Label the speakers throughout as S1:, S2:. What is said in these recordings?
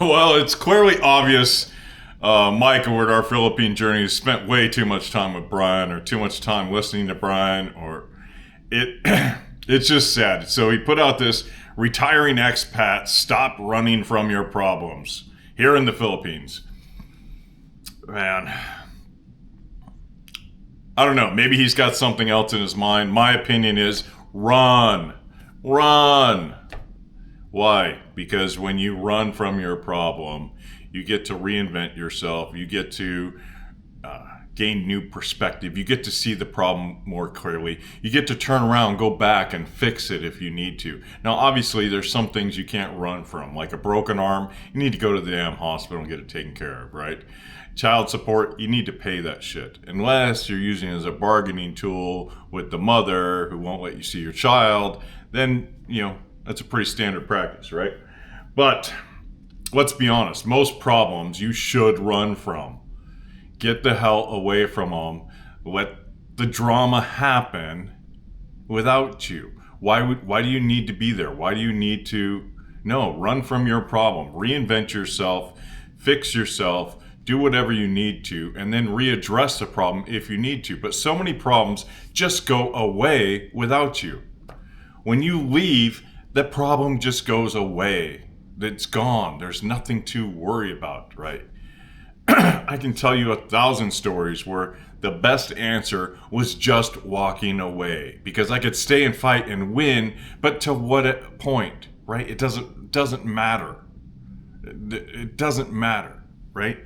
S1: Well, it's clearly obvious Mike over at Our Philippine Journey has spent way too much time with Brian or too much time listening to Brian, or it it's just sad. So he put out this retiring expat, stop running from your problems here in the Philippines. Man, I don't know. Maybe he's got something else in his mind. My opinion is run. Run. Why? Because when you run from your problem, you get to reinvent yourself. You get to gain new perspective. You get to see the problem more clearly. You get to turn around, go back and fix it if you need to. Now, obviously, there's some things you can't run from, like a broken arm. You need to go to the damn hospital and get it taken care of, right? Child support, you need to pay that shit. Unless you're using it as a bargaining tool with the mother who won't let you see your child, then, that's a pretty standard practice, right? But let's be honest, most problems you should run from. Get the hell away from them. Let the drama happen without you. Why do you need to be there? Why do you need to? No, run from your problem. Reinvent yourself. Fix yourself. Do whatever you need to, and then readdress the problem if you need to. But so many problems just go away without you. When you leave, the problem just goes away. It's gone. There's nothing to worry about, right? I can tell you 1,000 stories where the best answer was just walking away, because I could stay and fight and win, but to what point, right? It doesn't matter. It doesn't matter, right?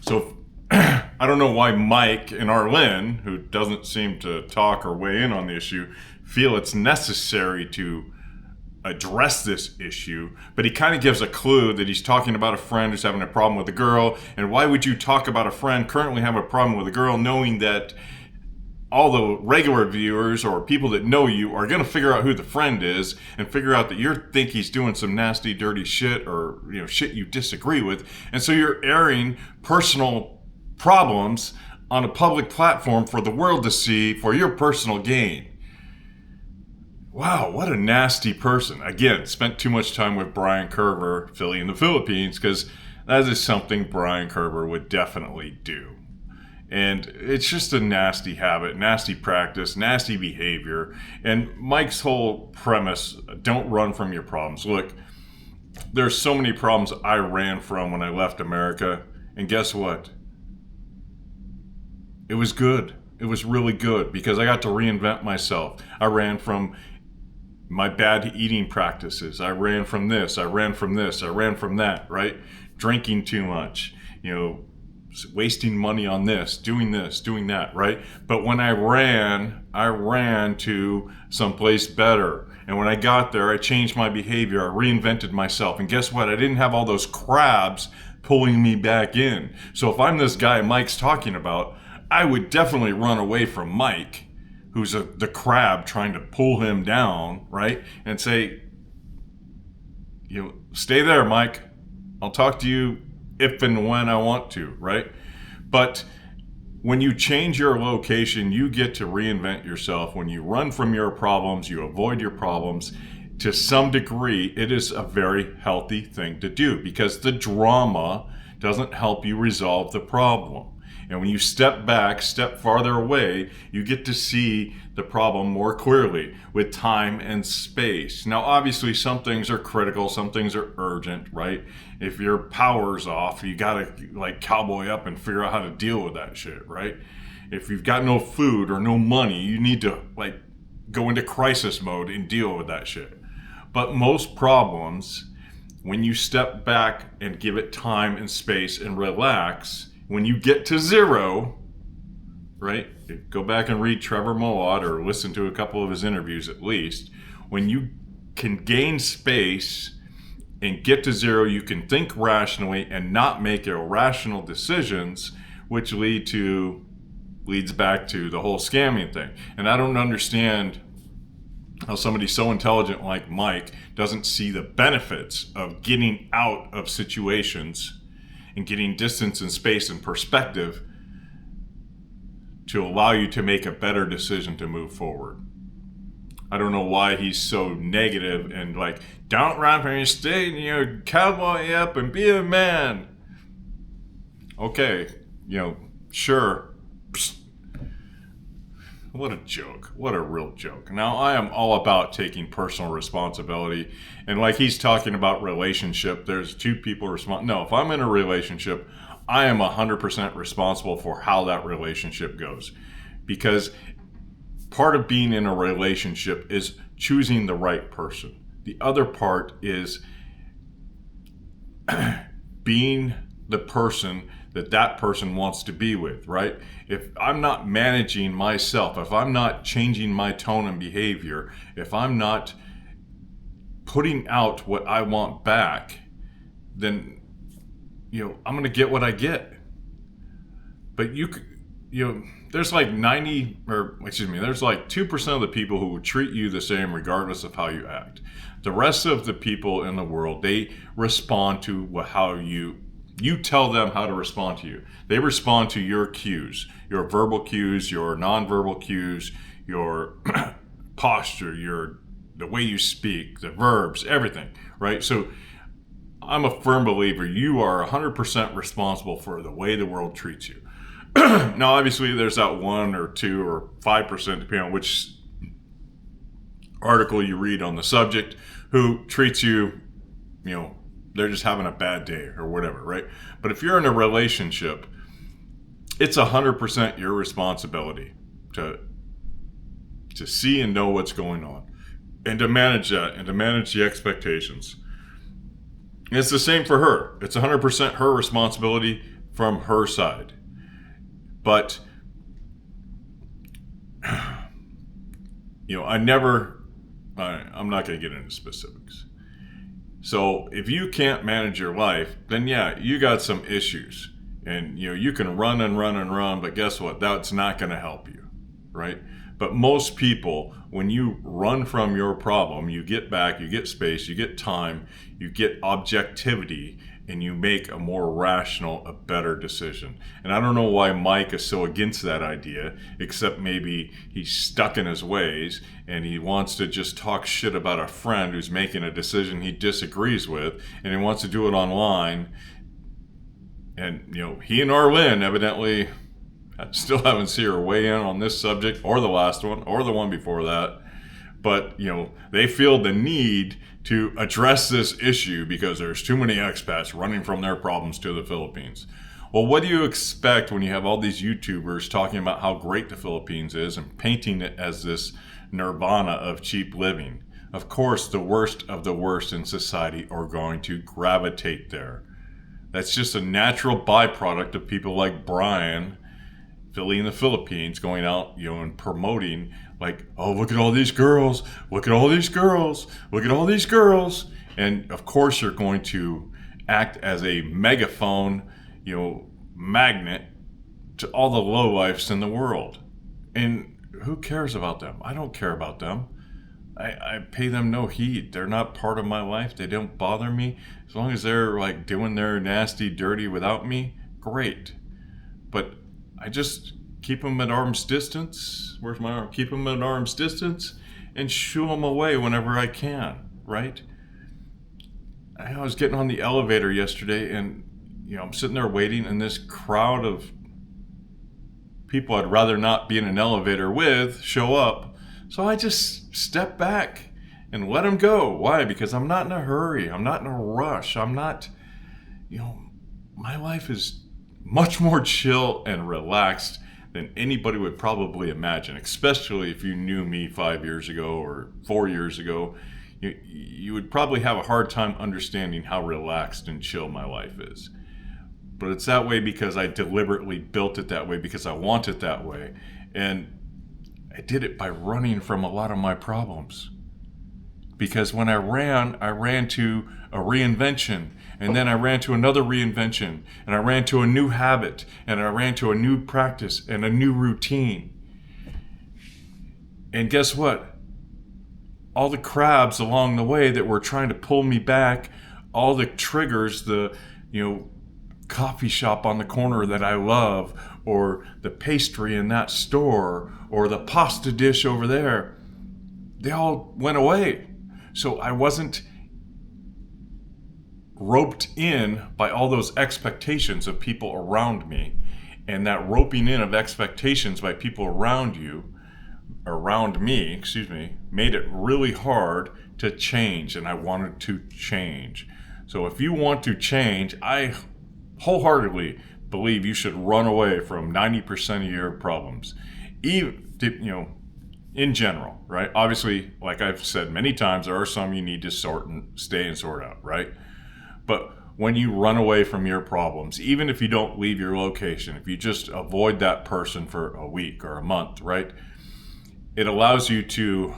S1: So I don't know why Mike and Arlen, who doesn't seem to talk or weigh in on the issue, feel it's necessary to address this issue, but he kind of gives a clue that he's talking about a friend who's having a problem with a girl. And why would you talk about a friend currently having a problem with a girl, knowing that all the regular viewers or people that know you are going to figure out who the friend is and figure out that you think he's doing some nasty, dirty shit, or shit you disagree with, and so you're airing personal problems on a public platform for the world to see for your personal gain. Wow, what a nasty person. Again, spent too much time with Brian Kerver, Philly in the Philippines, because that is something Brian Kerver would definitely do. And it's just a nasty habit, nasty practice, nasty behavior. And Mike's whole premise, don't run from your problems. Look, there's so many problems I ran from when I left America. And guess what? It was good. It was really good, because I got to reinvent myself. I ran from my bad eating practices. I ran from this. I ran from this. I ran from that, right? Drinking too much, wasting money on this, doing that, right? But when I ran to someplace better. And when I got there, I changed my behavior. I reinvented myself. And guess what? I didn't have all those crabs pulling me back in. So if I'm this guy Mike's talking about, I would definitely run away from Mike, who's the crab trying to pull him down, right? And say, stay there, Mike. I'll talk to you if and when I want to, right? But when you change your location, you get to reinvent yourself. When you run from your problems, you avoid your problems. To some degree, it is a very healthy thing to do, because the drama doesn't help you resolve the problem. And when you step back, step farther away, you get to see the problem more clearly with time and space. Now, obviously, some things are critical, some things are urgent, right? If your power's off, you gotta cowboy up and figure out how to deal with that shit, right? If you've got no food or no money, you need to go into crisis mode and deal with that shit. But most problems, when you step back and give it time and space and relax, when you get to zero, right? Go back and read Trevor Moawad or listen to a couple of his interviews at least. When you can gain space and get to zero, you can think rationally and not make irrational decisions, which leads back to the whole scamming thing. And I don't understand how somebody so intelligent like Mike doesn't see the benefits of getting out of situations and getting distance and space and perspective to allow you to make a better decision to move forward. I don't know why he's so negative and like, don't run from your state and you cowboy up and be a man. Okay, sure. Psst. What a joke. What a real joke. Now, I am all about taking personal responsibility. And like he's talking about relationship, there's two people responsible. No, if I'm in a relationship, I am 100% responsible for how that relationship goes. Because part of being in a relationship is choosing the right person. The other part is being the person that person wants to be with, right? If I'm not managing myself, if I'm not changing my tone and behavior, if I'm not putting out what I want back, then, I'm going to get what I get. But there's like there's like 2% of the people who will treat you the same regardless of how you act. The rest of the people in the world, they respond to how you tell them how to respond to you. They respond to your cues, your verbal cues, your nonverbal cues, your posture, the way you speak, the verbs, everything, right? So I'm a firm believer you are 100% responsible for the way the world treats you. Now, obviously, there's that 1 or 2 or 5%, depending on which article you read on the subject, who treats you, they're just having a bad day or whatever, right? But if you're in a relationship, it's 100% your responsibility to see and know what's going on and to manage that and to manage the expectations. And it's the same for her. It's 100% her responsibility from her side. But, I'm not going to get into specifics. So if you can't manage your life, then yeah, you got some issues. And, you can run and run and run, but guess what? That's not going to help you, right? But most people, when you run from your problem, you get back, you get space, you get time, you get objectivity, and you make a more rational, a better decision. And I don't know why Mike is so against that idea, except maybe he's stuck in his ways and he wants to just talk shit about a friend who's making a decision he disagrees with, and he wants to do it online. And, he and Arlene evidently, I still haven't seen her weigh in on this subject or the last one or the one before that. But, they feel the need to address this issue because there's too many expats running from their problems to the Philippines. Well, what do you expect when you have all these YouTubers talking about how great the Philippines is and painting it as this nirvana of cheap living? Of course, the worst of the worst in society are going to gravitate there. That's just a natural byproduct of people like Brian, Philly in the Philippines, going out, and promoting like, oh, look at all these girls, look at all these girls, look at all these girls. And of course you're going to act as a megaphone, magnet to all the lowlifes in the world. And who cares about them? I don't care about them. I pay them no heed. They're not part of my life. They don't bother me. As long as they're like doing their nasty, dirty without me, great. But I just keep them at arm's distance. Where's my arm? Keep them at arm's distance and shoo them away whenever I can, right? I was getting on the elevator yesterday and, I'm sitting there waiting and this crowd of people I'd rather not be in an elevator with show up. So I just step back and let them go. Why? Because I'm not in a hurry. I'm not in a rush. I'm not, my life is much more chill and relaxed than anybody would probably imagine, especially if you knew me 5 years ago or 4 years ago. You would probably have a hard time understanding how relaxed and chill my life is. But it's that way because I deliberately built it that way because I want it that way. And I did it by running from a lot of my problems. Because when I ran to a reinvention, and then I ran to another reinvention, and I ran to a new habit, and I ran to a new practice and a new routine. And guess what? All the crabs along the way that were trying to pull me back, all the triggers, the, coffee shop on the corner that I love, or the pastry in that store, or the pasta dish over there, they all went away. So I wasn't roped in by all those expectations of people around me. And that roping in of expectations by people around me, made it really hard to change. And I wanted to change. So if you want to change, I wholeheartedly believe you should run away from 90% of your problems. Even, in general, right? Obviously, like I've said many times, there are some you need to stay and sort out, right? But when you run away from your problems, even if you don't leave your location, if you just avoid that person for a week or a month, right? It allows you to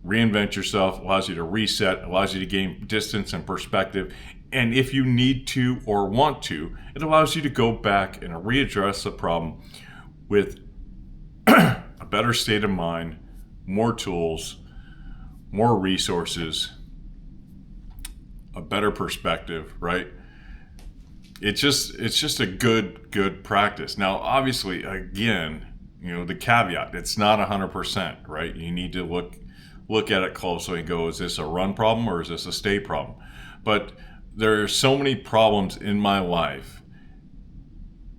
S1: reinvent yourself, allows you to reset, allows you to gain distance and perspective. And if you need to or want to, it allows you to go back and readdress the problem with a better state of mind, more tools, more resources, a better perspective, right? It's just a good practice. Now, obviously, again, the caveat, it's not 100%, right? You need to look at it closely and go, is this a run problem or is this a stay problem? But there are so many problems in my life,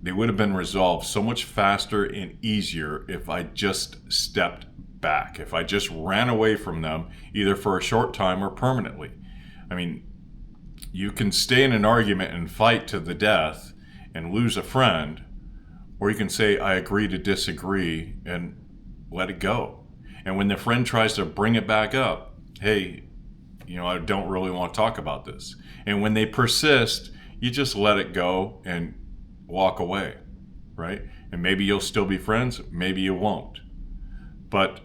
S1: they would have been resolved so much faster and easier if I just stepped back, if I just ran away from them, either for a short time or permanently. I mean, you can stay in an argument and fight to the death and lose a friend, or you can say, I agree to disagree and let it go. And when the friend tries to bring it back up, hey, I don't really want to talk about this. And when they persist, you just let it go and walk away, right? And maybe you'll still be friends, maybe you won't. But,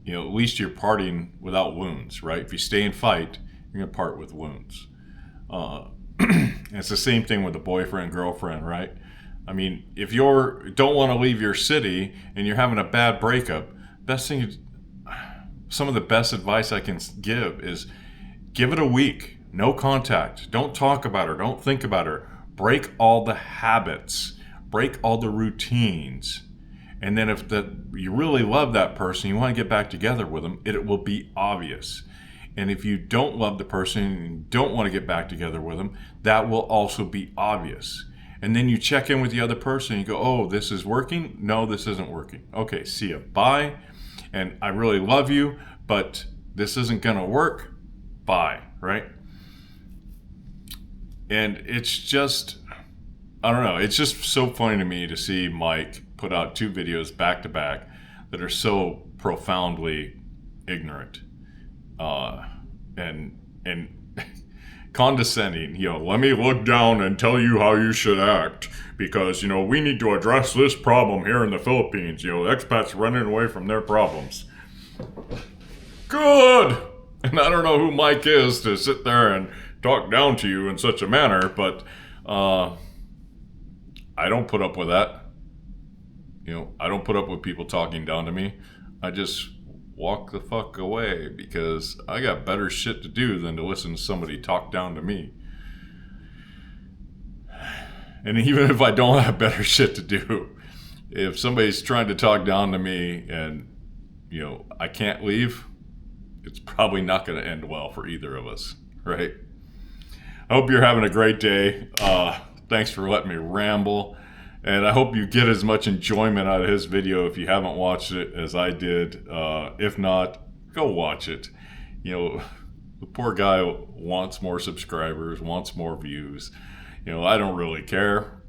S1: at least you're parting without wounds, right? If you stay and fight, you're going to part with wounds. It's the same thing with a boyfriend, girlfriend, right? I mean, if you don't want to leave your city and you're having a bad breakup, some of the best advice I can give is give it a week. No contact. Don't talk about her. Don't think about her. Break all the habits. Break all the routines. And then if you really love that person, you want to get back together with them, it will be obvious. And if you don't love the person and don't want to get back together with them, that will also be obvious. And then you check in with the other person and you go, oh, this is working? No, this isn't working. Okay, see ya. Bye. And I really love you, but this isn't going to work. Bye, right? And it's just, I don't know. It's just so funny to me to see Mike put out 2 videos back to back that are so profoundly ignorant and condescending. Let me look down and tell you how you should act because, we need to address this problem here in the Philippines. Expats running away from their problems. Good! And I don't know who Mike is to sit there and talk down to you in such a manner, but I don't put up with that. I don't put up with people talking down to me. I just walk the fuck away because I got better shit to do than to listen to somebody talk down to me. And even if I don't have better shit to do, if somebody's trying to talk down to me and, I can't leave, it's probably not going to end well for either of us, right? I hope you're having a great day. Thanks for letting me ramble. And I hope you get as much enjoyment out of his video if you haven't watched it as I did. If not, go watch it. The poor guy wants more subscribers, wants more views. I don't really care.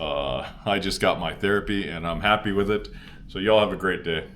S1: I just got my therapy and I'm happy with it. So y'all have a great day.